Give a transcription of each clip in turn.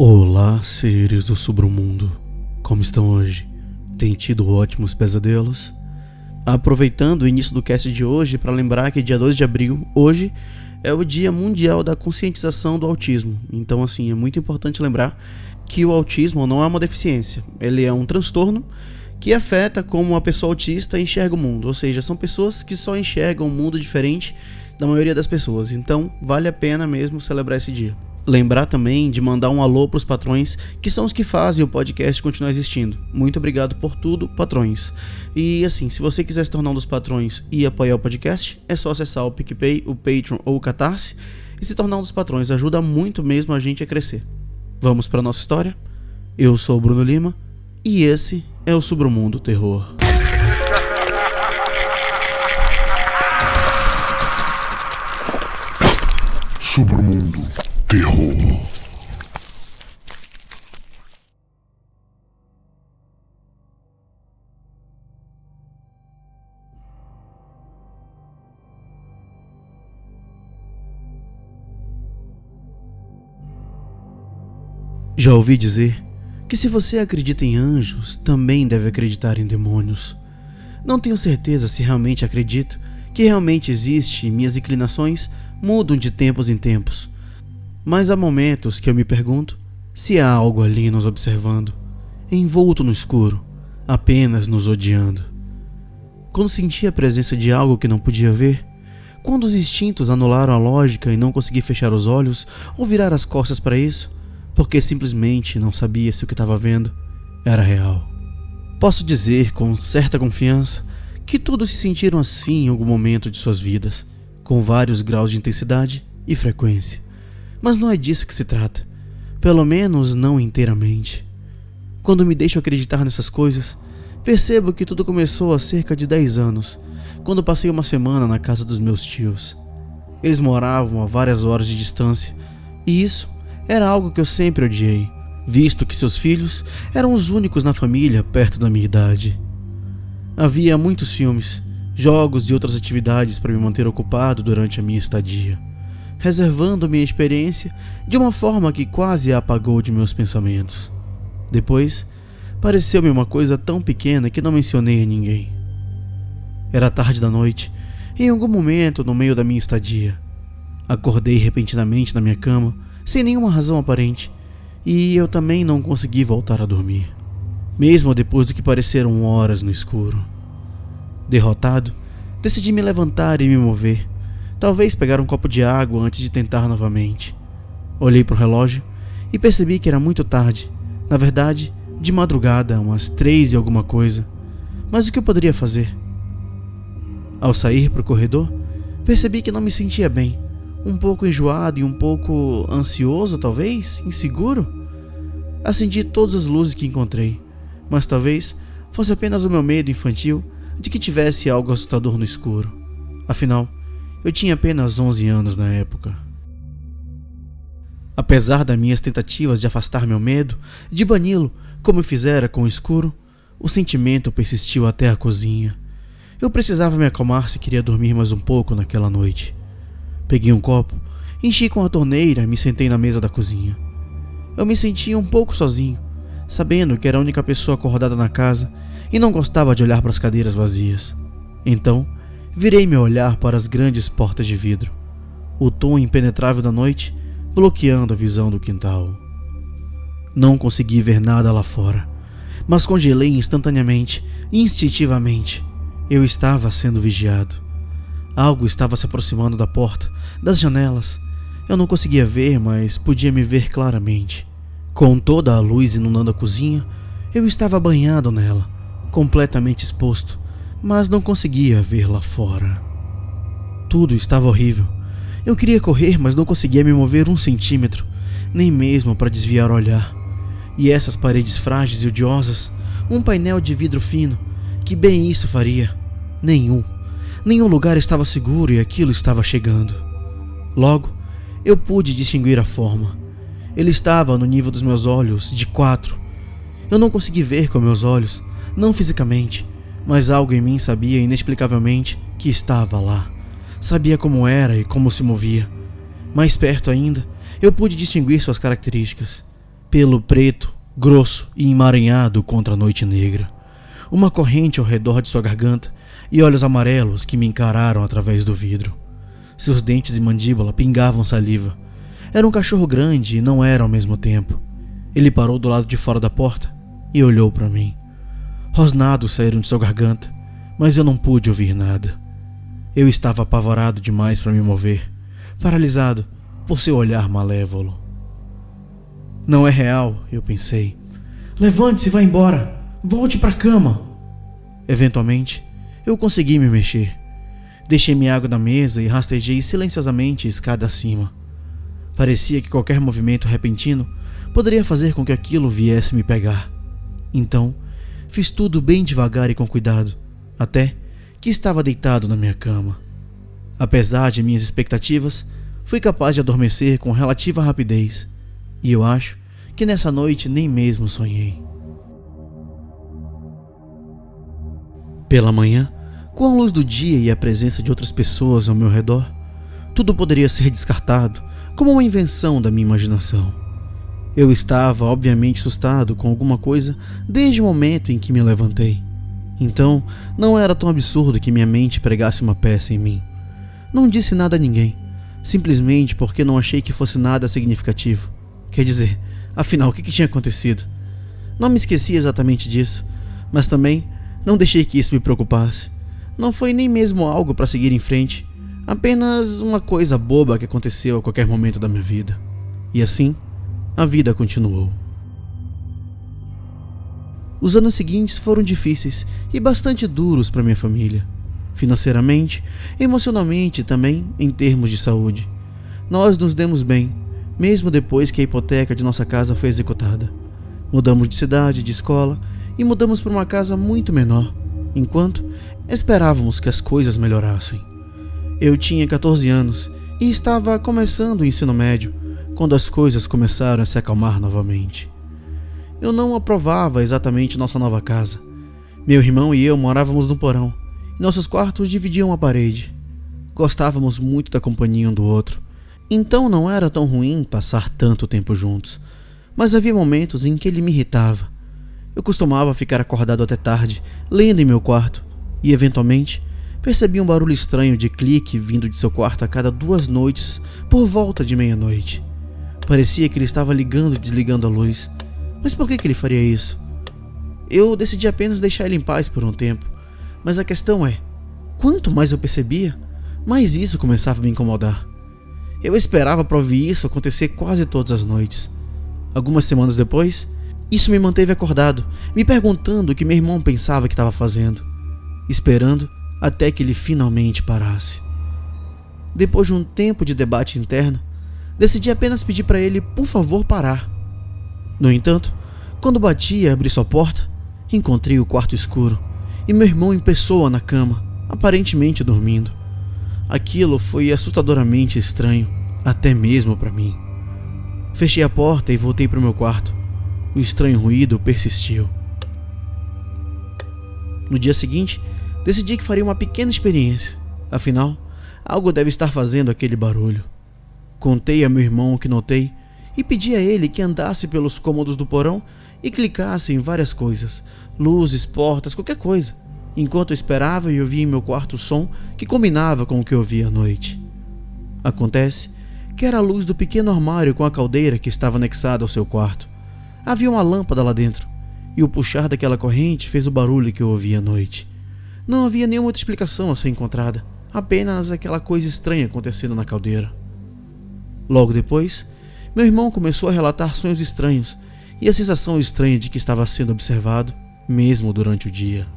Olá, seres do submundo. Como estão hoje? Tem tido ótimos pesadelos? Aproveitando o início do cast de hoje para lembrar que dia 2 de abril, hoje, é o Dia Mundial da Conscientização do Autismo. Então, é muito importante lembrar que o autismo não é uma deficiência. Ele é um transtorno que afeta como uma pessoa autista enxerga o mundo. Ou seja, são pessoas que só enxergam um mundo diferente da maioria das pessoas. Então, vale a pena mesmo celebrar esse dia. Lembrar também de mandar um alô para os patrões, que são os que fazem o podcast continuar existindo. Muito obrigado por tudo, patrões. E se você quiser se tornar um dos patrões e apoiar o podcast, é só acessar o PicPay, o Patreon ou o Catarse e se tornar um dos patrões. Ajuda muito mesmo a gente a crescer. Vamos para nossa história? Eu sou o Bruno Lima e esse é o Submundo Terror. Submundo Terror. Já ouvi dizer que se você acredita em anjos, também deve acreditar em demônios. Não tenho certeza se realmente acredito que realmente existe e minhas inclinações mudam de tempos em tempos. Mas há momentos que eu me pergunto se há algo ali nos observando, envolto no escuro, apenas nos odiando. Quando senti a presença de algo que não podia ver, quando os instintos anularam a lógica e não consegui fechar os olhos ou virar as costas para isso, porque simplesmente não sabia se o que estava vendo era real. Posso dizer com certa confiança que todos se sentiram assim em algum momento de suas vidas, com vários graus de intensidade e frequência. Mas não é disso que se trata, pelo menos não inteiramente. Quando me deixo acreditar nessas coisas, percebo que tudo começou há cerca de 10 anos, quando passei uma semana na casa dos meus tios. Eles moravam a várias horas de distância, e isso era algo que eu sempre odiei, visto que seus filhos eram os únicos na família perto da minha idade. Havia muitos filmes, jogos e outras atividades para me manter ocupado durante a minha estadia, reservando minha experiência de uma forma que quase a apagou de meus pensamentos. Depois, pareceu-me uma coisa tão pequena que não mencionei a ninguém. Era tarde da noite, em algum momento no meio da minha estadia. Acordei repentinamente na minha cama, sem nenhuma razão aparente, e eu também não consegui voltar a dormir, mesmo depois do que pareceram horas no escuro. Derrotado, decidi me levantar e me mover, talvez pegar um copo de água antes de tentar novamente. Olhei para o relógio e percebi que era muito tarde, na verdade, de madrugada, umas 3 e alguma coisa. Mas o que eu poderia fazer? Ao sair para o corredor, percebi que não me sentia bem, um pouco enjoado e um pouco ansioso, talvez, inseguro. Acendi todas as luzes que encontrei, mas talvez fosse apenas o meu medo infantil de que tivesse algo assustador no escuro. Afinal, eu tinha apenas 11 anos na época. Apesar das minhas tentativas de afastar meu medo, de bani-lo como eu fizera com o escuro, o sentimento persistiu até a cozinha. Eu precisava me acalmar se queria dormir mais um pouco naquela noite. Peguei um copo, enchi com a torneira e me sentei na mesa da cozinha. Eu me sentia um pouco sozinho, sabendo que era a única pessoa acordada na casa e não gostava de olhar para as cadeiras vazias. Então, virei meu olhar para as grandes portas de vidro, o tom impenetrável da noite bloqueando a visão do quintal. Não consegui ver nada lá fora, mas congelei instantaneamente, instintivamente. Eu estava sendo vigiado. Algo estava se aproximando da porta, das janelas. Eu não conseguia ver, mas podia me ver claramente. Com toda a luz inundando a cozinha, eu estava banhado nela, completamente exposto, mas não conseguia ver lá fora. Tudo estava horrível. Eu queria correr, mas não conseguia me mover 1 centímetro, nem mesmo para desviar o olhar. E essas paredes frágeis e odiosas, um painel de vidro fino, que bem isso faria? Nenhum lugar estava seguro e aquilo estava chegando. Logo, eu pude distinguir a forma. Ele estava no nível dos meus olhos, de 4. Eu não consegui ver com meus olhos, não fisicamente, mas algo em mim sabia inexplicavelmente que estava lá. Sabia como era e como se movia. Mais perto ainda, eu pude distinguir suas características. Pelo preto, grosso e emaranhado contra a noite negra. Uma corrente ao redor de sua garganta e olhos amarelos que me encararam através do vidro. Seus dentes e mandíbula pingavam saliva. Era um cachorro grande e não era ao mesmo tempo. Ele parou do lado de fora da porta e olhou para mim. Rosnados saíram de sua garganta, mas eu não pude ouvir nada. Eu estava apavorado demais para me mover, paralisado por seu olhar malévolo. Não é real, eu pensei. Levante-se e vá embora. Volte para a cama. Eventualmente, eu consegui me mexer. Deixei minha água na mesa e rastejei silenciosamente escada acima. Parecia que qualquer movimento repentino poderia fazer com que aquilo viesse me pegar. Então, fiz tudo bem devagar e com cuidado, até que estava deitado na minha cama. Apesar de minhas expectativas, fui capaz de adormecer com relativa rapidez, e eu acho que nessa noite nem mesmo sonhei. Pela manhã, com a luz do dia e a presença de outras pessoas ao meu redor, tudo poderia ser descartado como uma invenção da minha imaginação. Eu estava obviamente assustado com alguma coisa desde o momento em que me levantei. Então, não era tão absurdo que minha mente pregasse uma peça em mim. Não disse nada a ninguém, simplesmente porque não achei que fosse nada significativo. Quer dizer, afinal, o que tinha acontecido? Não me esqueci exatamente disso, mas também não deixei que isso me preocupasse. Não foi nem mesmo algo para seguir em frente, apenas uma coisa boba que aconteceu a qualquer momento da minha vida. E assim, a vida continuou. Os anos seguintes foram difíceis e bastante duros para minha família. Financeiramente, emocionalmente e também em termos de saúde. Nós nos demos bem, mesmo depois que a hipoteca de nossa casa foi executada. Mudamos de cidade, de escola e mudamos para uma casa muito menor, enquanto esperávamos que as coisas melhorassem. Eu tinha 14 anos e estava começando o ensino médio, quando as coisas começaram a se acalmar novamente. Eu não aprovava exatamente nossa nova casa. Meu irmão e eu morávamos no porão, e nossos quartos dividiam a parede. Gostávamos muito da companhia um do outro, então não era tão ruim passar tanto tempo juntos. Mas havia momentos em que ele me irritava. Eu costumava ficar acordado até tarde, lendo em meu quarto, e eventualmente percebi um barulho estranho de clique vindo de seu quarto a cada 2 noites, por volta de meia-noite. Parecia que ele estava ligando e desligando a luz. Mas por que ele faria isso? Eu decidi apenas deixar ele em paz por um tempo. Mas a questão é, quanto mais eu percebia, mais isso começava a me incomodar. Eu esperava para ouvir isso acontecer quase todas as noites. Algumas semanas depois, isso me manteve acordado, me perguntando o que meu irmão pensava que estava fazendo, esperando até que ele finalmente parasse. Depois de um tempo de debate interno, decidi apenas pedir para ele, por favor, parar. No entanto, quando bati e abri sua porta, encontrei o quarto escuro e meu irmão em pessoa na cama, aparentemente dormindo. Aquilo foi assustadoramente estranho, até mesmo para mim. Fechei a porta e voltei para o meu quarto. O estranho ruído persistiu. No dia seguinte, decidi que faria uma pequena experiência. Afinal, algo deve estar fazendo aquele barulho. Contei a meu irmão o que notei e pedi a ele que andasse pelos cômodos do porão e clicasse em várias coisas, luzes, portas, qualquer coisa, enquanto eu esperava e ouvia em meu quarto o som que combinava com o que eu ouvia à noite. Acontece que era a luz do pequeno armário com a caldeira que estava anexada ao seu quarto. Havia uma lâmpada lá dentro, e o puxar daquela corrente fez o barulho que eu ouvia à noite. Não havia nenhuma outra explicação a ser encontrada, apenas aquela coisa estranha acontecendo na caldeira. Logo depois, meu irmão começou a relatar sonhos estranhos e a sensação estranha de que estava sendo observado, mesmo durante o dia.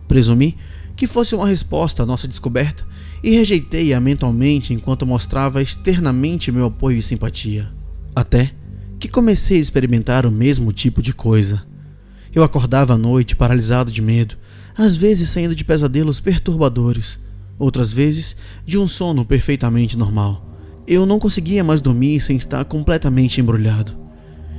Presumi que fosse uma resposta à nossa descoberta e rejeitei-a mentalmente enquanto mostrava externamente meu apoio e simpatia. Até que comecei a experimentar o mesmo tipo de coisa. Eu acordava à noite paralisado de medo, às vezes saindo de pesadelos perturbadores, outras vezes de um sono perfeitamente normal. Eu não conseguia mais dormir sem estar completamente embrulhado.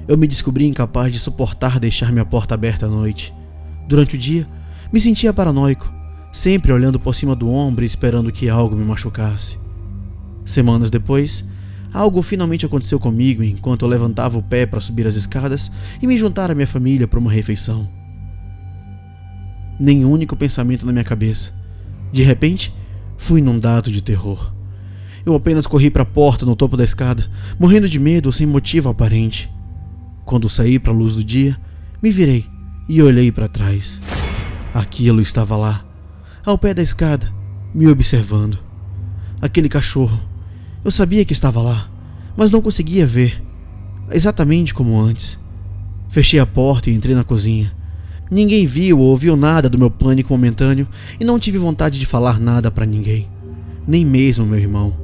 Eu me descobri incapaz de suportar deixar minha porta aberta à noite. Durante o dia, me sentia paranoico, sempre olhando por cima do ombro e esperando que algo me machucasse. Semanas depois, Algo finalmente aconteceu comigo enquanto eu levantava o pé para subir as escadas e me juntar à minha família para uma refeição. Nenhum único pensamento na minha cabeça. De repente, fui inundado de terror. Eu apenas corri para a porta no topo da escada, morrendo de medo sem motivo aparente. Quando saí para a luz do dia, me virei e olhei para trás. Aquilo estava lá, ao pé da escada, me observando. Aquele cachorro. Eu sabia que estava lá, mas não conseguia ver, exatamente como antes. Fechei a porta e entrei na cozinha. Ninguém viu ou ouviu nada do meu pânico momentâneo e não tive vontade de falar nada para ninguém, nem mesmo meu irmão.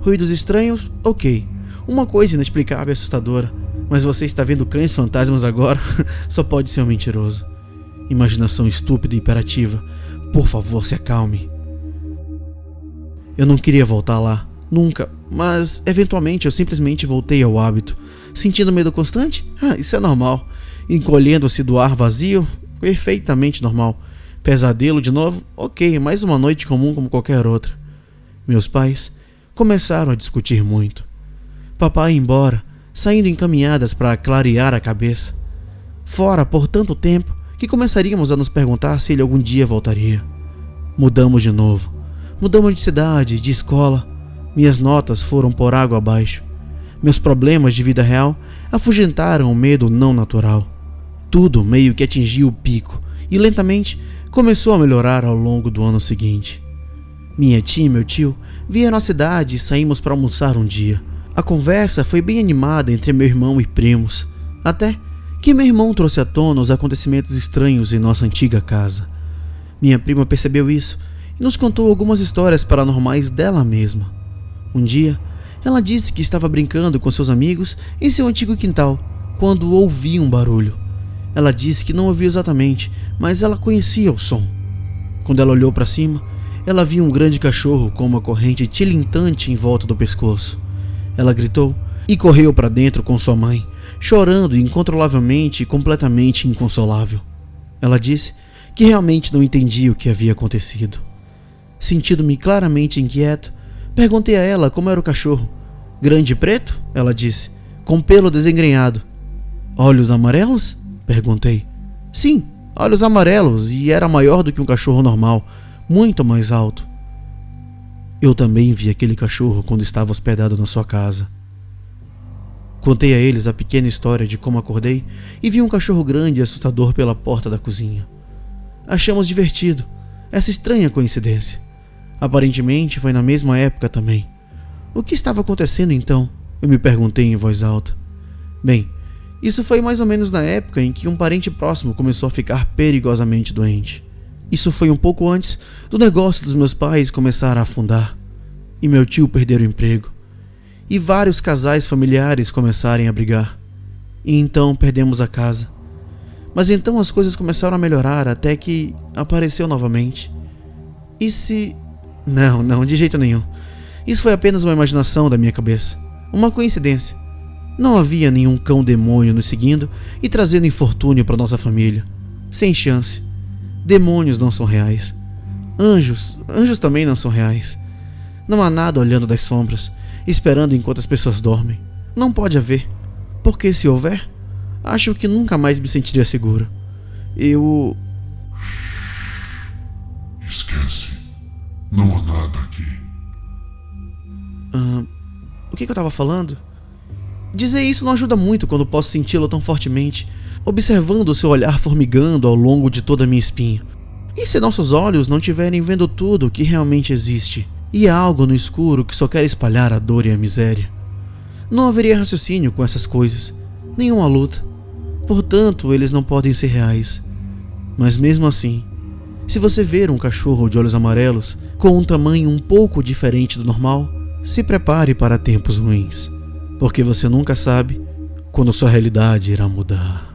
Ruídos estranhos? Ok. Uma coisa inexplicável e assustadora, mas você está vendo cães fantasmas agora? Só pode ser um mentiroso. Imaginação estúpida e hiperativa. Por favor, se acalme. Eu não queria voltar lá, nunca, mas eventualmente eu simplesmente voltei ao hábito. Sentindo medo constante? Isso é normal. Encolhendo-se do ar vazio? Perfeitamente normal. Pesadelo de novo? Ok, mais uma noite comum como qualquer outra. Meus pais começaram a discutir muito. Papai ia embora, saindo em caminhadas para clarear a cabeça. Fora por tanto tempo que começaríamos a nos perguntar se ele algum dia voltaria. Mudamos de novo. Mudamos de cidade, de escola. Minhas notas foram por água abaixo. Meus problemas de vida real afugentaram o medo não natural. Tudo meio que atingiu o pico e lentamente começou a melhorar ao longo do ano seguinte. Minha tia e meu tio vieram à cidade e saímos para almoçar um dia. A conversa foi bem animada entre meu irmão e primos, até que meu irmão trouxe à tona os acontecimentos estranhos em nossa antiga casa. Minha prima percebeu isso e nos contou algumas histórias paranormais dela mesma. Um dia, ela disse que estava brincando com seus amigos em seu antigo quintal, quando ouviu um barulho. Ela disse que não ouviu exatamente, mas ela conhecia o som. Quando ela olhou para cima, ela viu um grande cachorro com uma corrente tilintante em volta do pescoço. Ela gritou e correu para dentro com sua mãe, chorando incontrolavelmente e completamente inconsolável. Ela disse que realmente não entendia o que havia acontecido. Sentindo-me claramente inquieto, perguntei a ela como era o cachorro. Grande e preto? Ela disse, com pelo desengrenhado. Olhos amarelos? Perguntei. Sim, olhos amarelos, e era maior do que um cachorro normal, muito mais alto. Eu também vi aquele cachorro quando estava hospedado na sua casa. Contei a eles a pequena história de como acordei e vi um cachorro grande e assustador pela porta da cozinha. Achamos divertido essa estranha coincidência. Aparentemente foi na mesma época também. O que estava acontecendo então? Eu me perguntei em voz alta. Bem, isso foi mais ou menos na época em que um parente próximo começou a ficar perigosamente doente. Isso foi um pouco antes do negócio dos meus pais começar a afundar, e meu tio perder o emprego, e vários casais familiares começarem a brigar. E então perdemos a casa. Mas então as coisas começaram a melhorar até que apareceu novamente. E se... Não, de jeito nenhum. Isso foi apenas uma imaginação da minha cabeça. Uma coincidência. Não havia nenhum cão demônio nos seguindo e trazendo infortúnio para nossa família. Sem chance. Demônios não são reais. Anjos também não são reais. Não há nada olhando das sombras, esperando enquanto as pessoas dormem. Não pode haver. Porque se houver, acho que nunca mais me sentiria seguro. Esquece. Não há nada aqui. O que eu tava falando? Dizer isso não ajuda muito quando posso senti-lo tão fortemente, observando o seu olhar formigando ao longo de toda a minha espinha. E se nossos olhos não estiverem vendo tudo o que realmente existe, e há algo no escuro que só quer espalhar a dor e a miséria? Não haveria raciocínio com essas coisas, nenhuma luta. Portanto, eles não podem ser reais. Mas mesmo assim, se você ver um cachorro de olhos amarelos com um tamanho um pouco diferente do normal, se prepare para tempos ruins, porque você nunca sabe quando sua realidade irá mudar.